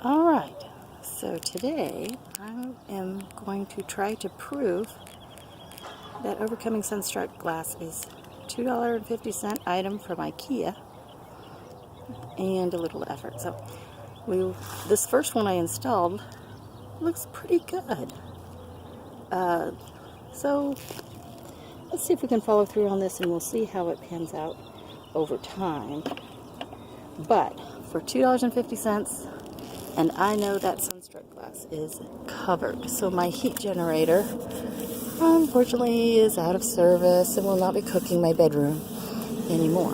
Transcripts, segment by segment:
Alright, so today I am going to try to prove that overcoming Sunstruck glass is $2.50 item from Ikea and a little effort. So this first one I installed looks pretty good. So let's see if we can follow through on this, and we'll see how it pans out over time. But for $2.50, and I know that Sunstruck glass is covered, so my heat generator unfortunately is out of service and will not be cooking my bedroom anymore.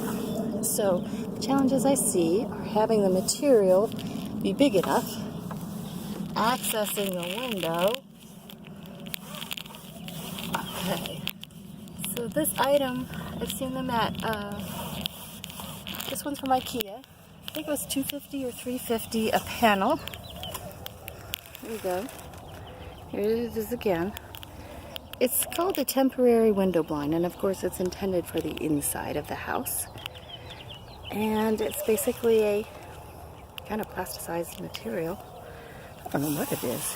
So the challenges I see are having the material be big enough, accessing the window. Okay, so this item, I've seen them at, this one's from Ikea. I think it was $2.50 or $3.50 a panel. There we go. Here it is again. It's called a temporary window blind, and of course it's intended for the inside of the house. And it's basically a kind of plasticized material. I don't know what it is.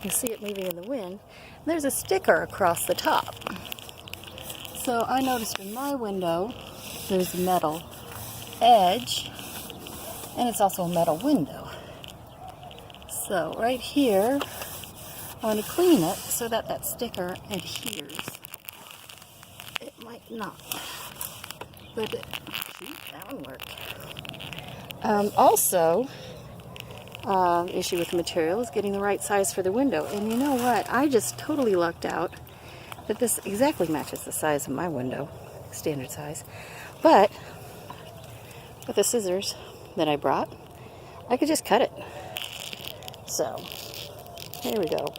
You see it moving in the wind. There's a sticker across the top. So I noticed in my window there's a metal edge, and it's also a metal window. So right here, I want to clean it so that that sticker adheres. It might not, but that would work. Also, issue with the material is getting the right size for the window. And you know what? I just totally lucked out that this exactly matches the size of my window, standard size. But with the scissors that I brought, I could just cut it. So, here we go.